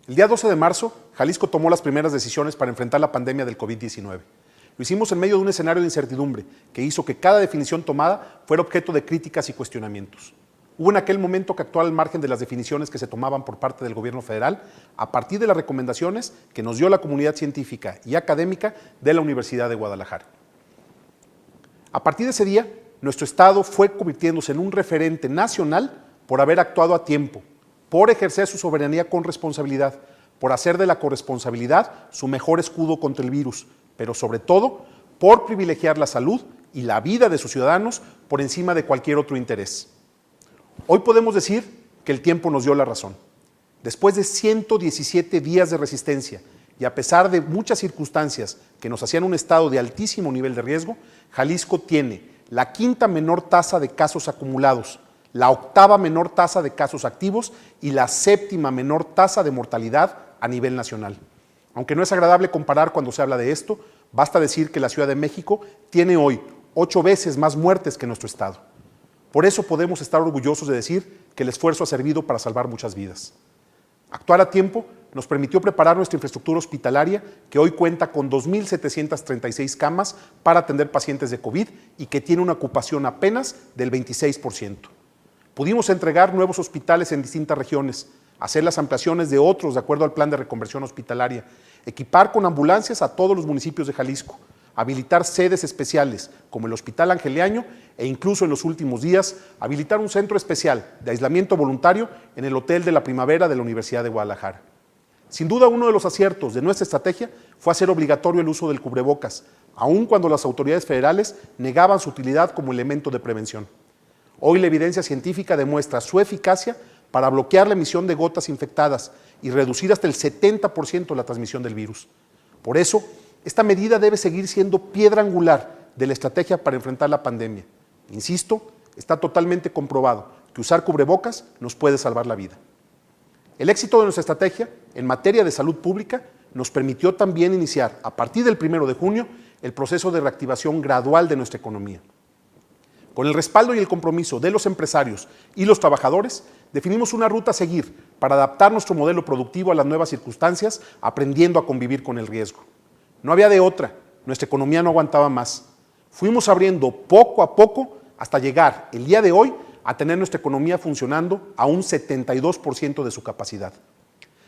El día 12 de marzo, Jalisco tomó las primeras decisiones para enfrentar la pandemia del COVID-19. Lo hicimos en medio de un escenario de incertidumbre que hizo que cada definición tomada fuera objeto de críticas y cuestionamientos. Hubo en aquel momento que actuar al margen de las definiciones que se tomaban por parte del gobierno federal a partir de las recomendaciones que nos dio la comunidad científica y académica de la Universidad de Guadalajara. A partir de ese día, nuestro estado fue convirtiéndose en un referente nacional por haber actuado a tiempo, por ejercer su soberanía con responsabilidad, por hacer de la corresponsabilidad su mejor escudo contra el virus, pero sobre todo por privilegiar la salud y la vida de sus ciudadanos por encima de cualquier otro interés. Hoy podemos decir que el tiempo nos dio la razón. Después de 117 días de resistencia y a pesar de muchas circunstancias que nos hacían un estado de altísimo nivel de riesgo, Jalisco tiene la quinta menor tasa de casos acumulados, la octava menor tasa de casos activos y la séptima menor tasa de mortalidad a nivel nacional. Aunque no es agradable comparar cuando se habla de esto, basta decir que la Ciudad de México tiene hoy 8 veces más muertes que nuestro estado. Por eso podemos estar orgullosos de decir que el esfuerzo ha servido para salvar muchas vidas. Actuar a tiempo nos permitió preparar nuestra infraestructura hospitalaria, que hoy cuenta con 2.736 camas para atender pacientes de COVID y que tiene una ocupación apenas del 26%. Pudimos entregar nuevos hospitales en distintas regiones, hacer las ampliaciones de otros de acuerdo al plan de reconversión hospitalaria, equipar con ambulancias a todos los municipios de Jalisco, habilitar sedes especiales como el Hospital Angeleaño e incluso en los últimos días habilitar un centro especial de aislamiento voluntario en el Hotel de la Primavera de la Universidad de Guadalajara. Sin duda, uno de los aciertos de nuestra estrategia fue hacer obligatorio el uso del cubrebocas, aun cuando las autoridades federales negaban su utilidad como elemento de prevención. Hoy la evidencia científica demuestra su eficacia para bloquear la emisión de gotas infectadas y reducir hasta el 70% la transmisión del virus. Por eso, esta medida debe seguir siendo piedra angular de la estrategia para enfrentar la pandemia. Insisto, está totalmente comprobado que usar cubrebocas nos puede salvar la vida. El éxito de nuestra estrategia en materia de salud pública nos permitió también iniciar, a partir del 1 de junio, el proceso de reactivación gradual de nuestra economía. Con el respaldo y el compromiso de los empresarios y los trabajadores, definimos una ruta a seguir para adaptar nuestro modelo productivo a las nuevas circunstancias, aprendiendo a convivir con el riesgo. No había de otra, nuestra economía no aguantaba más. Fuimos abriendo poco a poco hasta llegar el día de hoy a tener nuestra economía funcionando a un 72% de su capacidad.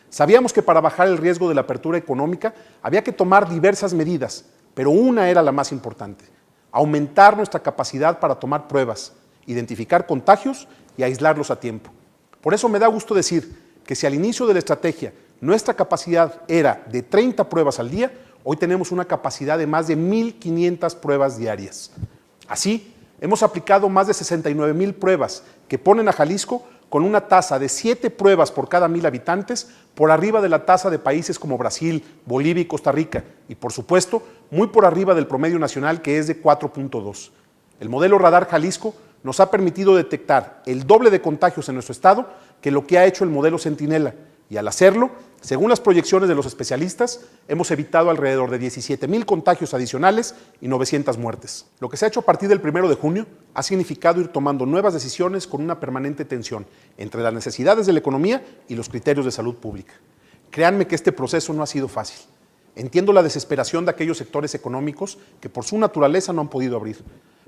Sabíamos que para bajar el riesgo de la apertura económica había que tomar diversas medidas, pero una era la más importante: aumentar nuestra capacidad para tomar pruebas, identificar contagios y aislarlos a tiempo. Por eso me da gusto decir que si al inicio de la estrategia nuestra capacidad era de 30 pruebas al día, hoy tenemos una capacidad de más de 1.500 pruebas diarias. Así, hemos aplicado más de 69,000 pruebas que ponen a Jalisco con una tasa de 7 pruebas por cada 1,000 habitantes, por arriba de la tasa de países como Brasil, Bolivia y Costa Rica, y por supuesto, muy por arriba del promedio nacional, que es de 4.2. El modelo Radar Jalisco nos ha permitido detectar el doble de contagios en nuestro estado que lo que ha hecho el modelo Centinela, y al hacerlo, según las proyecciones de los especialistas, hemos evitado alrededor de 17,000 contagios adicionales y 900 muertes. Lo que se ha hecho a partir del 1 de junio ha significado ir tomando nuevas decisiones con una permanente tensión entre las necesidades de la economía y los criterios de salud pública. Créanme que este proceso no ha sido fácil. Entiendo la desesperación de aquellos sectores económicos que por su naturaleza no han podido abrir,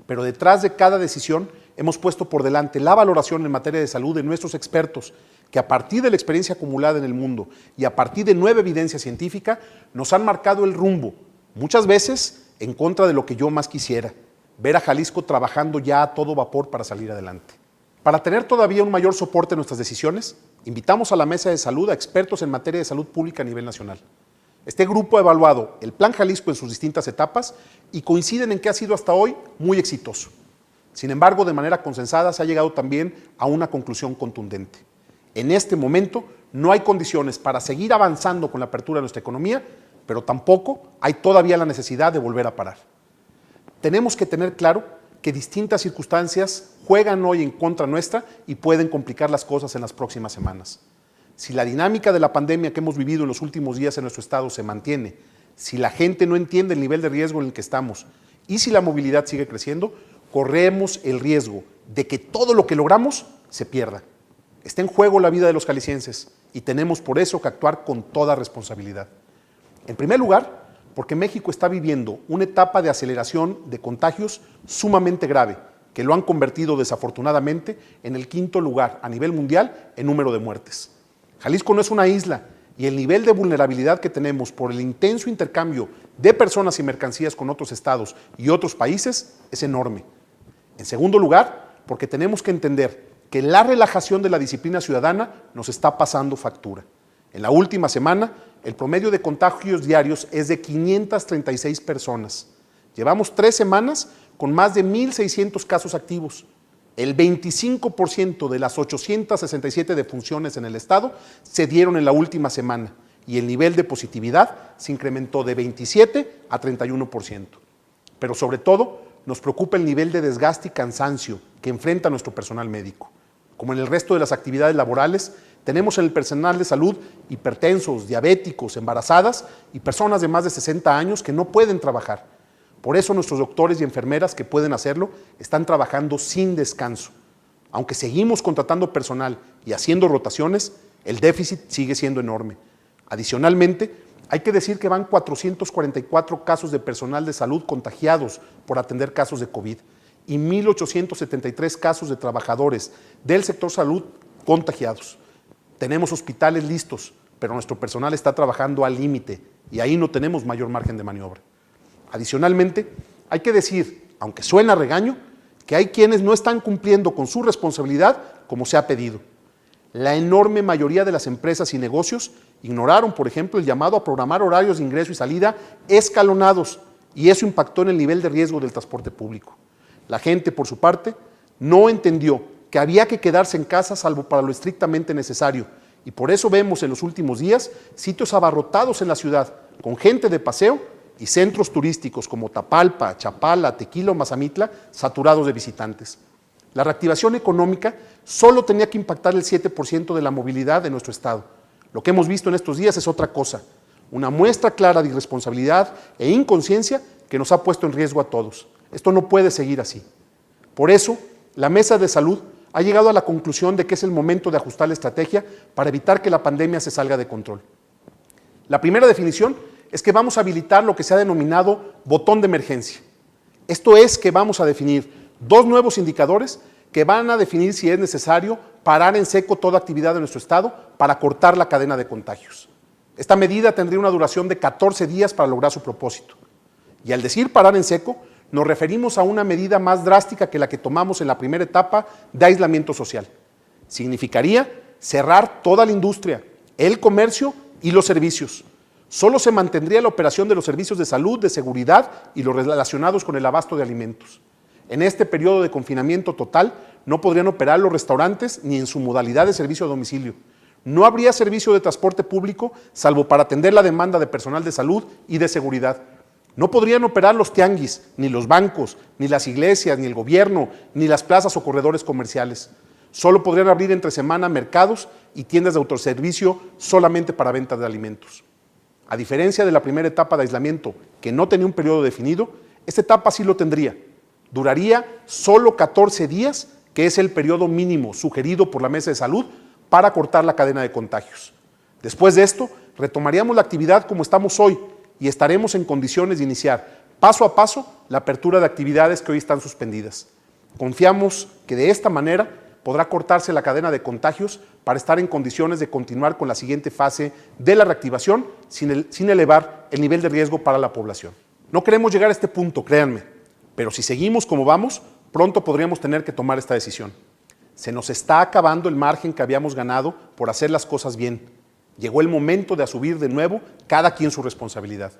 pero detrás de cada decisión hemos puesto por delante la valoración en materia de salud de nuestros expertos, que a partir de la experiencia acumulada en el mundo y a partir de nueva evidencia científica nos han marcado el rumbo, muchas veces en contra de lo que yo más quisiera, ver a Jalisco trabajando ya a todo vapor para salir adelante. Para tener todavía un mayor soporte en nuestras decisiones, invitamos a la Mesa de Salud a expertos en materia de salud pública a nivel nacional. Este grupo ha evaluado el Plan Jalisco en sus distintas etapas y coinciden en que ha sido hasta hoy muy exitoso. Sin embargo, de manera consensada se ha llegado también a una conclusión contundente. En este momento no hay condiciones para seguir avanzando con la apertura de nuestra economía, pero tampoco hay todavía la necesidad de volver a parar. Tenemos que tener claro que distintas circunstancias juegan hoy en contra nuestra y pueden complicar las cosas en las próximas semanas. Si la dinámica de la pandemia que hemos vivido en los últimos días en nuestro estado se mantiene, si la gente no entiende el nivel de riesgo en el que estamos y si la movilidad sigue creciendo, corremos el riesgo de que todo lo que logramos se pierda. Está en juego la vida de los jaliscienses y tenemos por eso que actuar con toda responsabilidad. En primer lugar, porque México está viviendo una etapa de aceleración de contagios sumamente grave, que lo han convertido desafortunadamente en el 5º lugar a nivel mundial en número de muertes. Jalisco no es una isla y el nivel de vulnerabilidad que tenemos por el intenso intercambio de personas y mercancías con otros estados y otros países es enorme. En segundo lugar, porque tenemos que entender que la relajación de la disciplina ciudadana nos está pasando factura. En la última semana, el promedio de contagios diarios es de 536 personas. Llevamos 3 semanas con más de 1,600 casos activos. El 25% de las 867 defunciones en el estado se dieron en la última semana y el nivel de positividad se incrementó de 27 a 31%. Pero sobre todo, nos preocupa el nivel de desgaste y cansancio que enfrenta nuestro personal médico. Como en el resto de las actividades laborales, tenemos en el personal de salud hipertensos, diabéticos, embarazadas y personas de más de 60 años que no pueden trabajar. Por eso nuestros doctores y enfermeras que pueden hacerlo están trabajando sin descanso. Aunque seguimos contratando personal y haciendo rotaciones, el déficit sigue siendo enorme. Adicionalmente, hay que decir que van 444 casos de personal de salud contagiados por atender casos de COVID y 1,873 casos de trabajadores del sector salud contagiados. Tenemos hospitales listos, pero nuestro personal está trabajando al límite y ahí no tenemos mayor margen de maniobra. Adicionalmente, hay que decir, aunque suena a regaño, que hay quienes no están cumpliendo con su responsabilidad como se ha pedido. La enorme mayoría de las empresas y negocios ignoraron, por ejemplo, el llamado a programar horarios de ingreso y salida escalonados y eso impactó en el nivel de riesgo del transporte público. La gente, por su parte, no entendió que había que quedarse en casa salvo para lo estrictamente necesario y por eso vemos en los últimos días sitios abarrotados en la ciudad con gente de paseo y centros turísticos como Tapalpa, Chapala, Tequila o Mazamitla saturados de visitantes. La reactivación económica solo tenía que impactar el 7% de la movilidad de nuestro estado. Lo que hemos visto en estos días es otra cosa, una muestra clara de irresponsabilidad e inconsciencia que nos ha puesto en riesgo a todos. Esto no puede seguir así. Por eso, la Mesa de Salud ha llegado a la conclusión de que es el momento de ajustar la estrategia para evitar que la pandemia se salga de control. La primera definición es que vamos a habilitar lo que se ha denominado botón de emergencia. Esto es que vamos a definir 2 nuevos indicadores que van a definir si es necesario parar en seco toda actividad de nuestro estado para cortar la cadena de contagios. Esta medida tendría una duración de 14 días para lograr su propósito. Y al decir parar en seco, nos referimos a una medida más drástica que la que tomamos en la primera etapa de aislamiento social. Significaría cerrar toda la industria, el comercio y los servicios. Solo se mantendría la operación de los servicios de salud, de seguridad y los relacionados con el abasto de alimentos. En este periodo de confinamiento total no podrían operar los restaurantes ni en su modalidad de servicio a domicilio. No habría servicio de transporte público salvo para atender la demanda de personal de salud y de seguridad. No podrían operar los tianguis, ni los bancos, ni las iglesias, ni el gobierno, ni las plazas o corredores comerciales. Solo podrían abrir entre semana mercados y tiendas de autoservicio solamente para venta de alimentos. A diferencia de la primera etapa de aislamiento, que no tenía un periodo definido, esta etapa sí lo tendría. Duraría solo 14 días, que es el periodo mínimo sugerido por la Mesa de Salud para cortar la cadena de contagios. Después de esto, retomaríamos la actividad como estamos hoy y estaremos en condiciones de iniciar paso a paso la apertura de actividades que hoy están suspendidas. Confiamos que de esta manera podrá cortarse la cadena de contagios para estar en condiciones de continuar con la siguiente fase de la reactivación sin elevar el nivel de riesgo para la población. No queremos llegar a este punto, créanme, pero si seguimos como vamos, pronto podríamos tener que tomar esta decisión. Se nos está acabando el margen que habíamos ganado por hacer las cosas bien. Llegó el momento de asumir de nuevo cada quien su responsabilidad.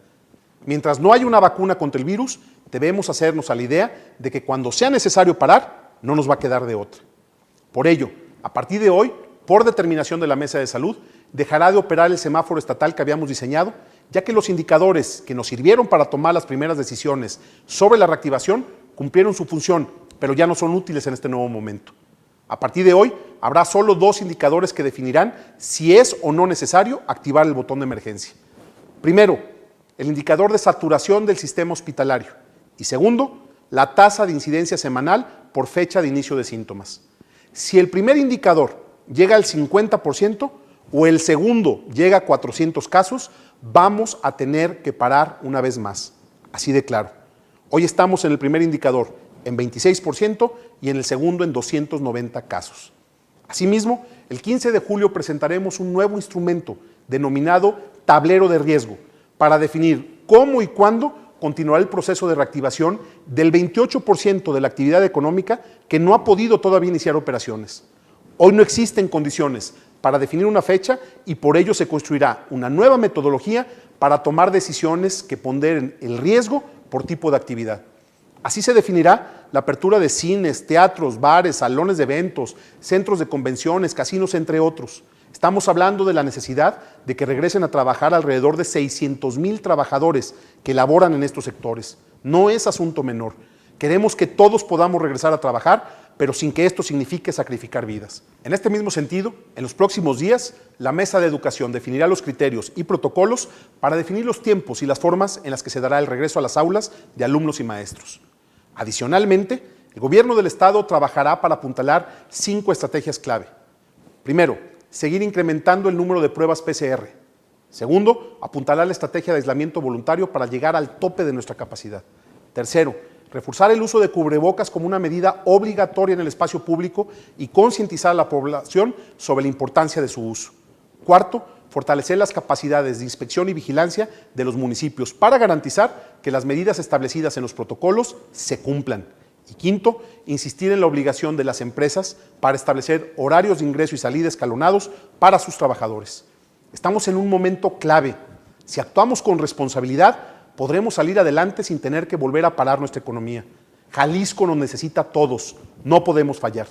Mientras no haya una vacuna contra el virus, debemos hacernos a la idea de que cuando sea necesario parar, no nos va a quedar de otra. Por ello, a partir de hoy, por determinación de la Mesa de Salud, dejará de operar el semáforo estatal que habíamos diseñado, ya que los indicadores que nos sirvieron para tomar las primeras decisiones sobre la reactivación cumplieron su función, pero ya no son útiles en este nuevo momento. A partir de hoy, habrá solo 2 indicadores que definirán si es o no necesario activar el botón de emergencia. Primero, el indicador de saturación del sistema hospitalario. Y segundo, la tasa de incidencia semanal por fecha de inicio de síntomas. Si el primer indicador llega al 50%, o el segundo llega a 400 casos, vamos a tener que parar una vez más. Así de claro. Hoy estamos en el primer indicador en 26% y en el segundo en 290 casos. Asimismo, el 15 de julio presentaremos un nuevo instrumento denominado tablero de riesgo para definir cómo y cuándo continuará el proceso de reactivación del 28% de la actividad económica que no ha podido todavía iniciar operaciones. Hoy no existen condiciones para definir una fecha y por ello se construirá una nueva metodología para tomar decisiones que ponderen el riesgo por tipo de actividad. Así se definirá la apertura de cines, teatros, bares, salones de eventos, centros de convenciones, casinos, entre otros. Estamos hablando de la necesidad de que regresen a trabajar alrededor de 600,000 trabajadores que laboran en estos sectores. No es asunto menor. Queremos que todos podamos regresar a trabajar, pero sin que esto signifique sacrificar vidas. En este mismo sentido, en los próximos días, la Mesa de Educación definirá los criterios y protocolos para definir los tiempos y las formas en las que se dará el regreso a las aulas de alumnos y maestros. Adicionalmente, el Gobierno del Estado trabajará para apuntalar 5 estrategias clave. Primero, seguir incrementando el número de pruebas PCR. Segundo, apuntalar la estrategia de aislamiento voluntario para llegar al tope de nuestra capacidad. Tercero, reforzar el uso de cubrebocas como una medida obligatoria en el espacio público y concientizar a la población sobre la importancia de su uso. Cuarto, fortalecer las capacidades de inspección y vigilancia de los municipios para garantizar que las medidas establecidas en los protocolos se cumplan. Y quinto, insistir en la obligación de las empresas para establecer horarios de ingreso y salida escalonados para sus trabajadores. Estamos en un momento clave. Si actuamos con responsabilidad, podremos salir adelante sin tener que volver a parar nuestra economía. Jalisco nos necesita a todos, no podemos fallar.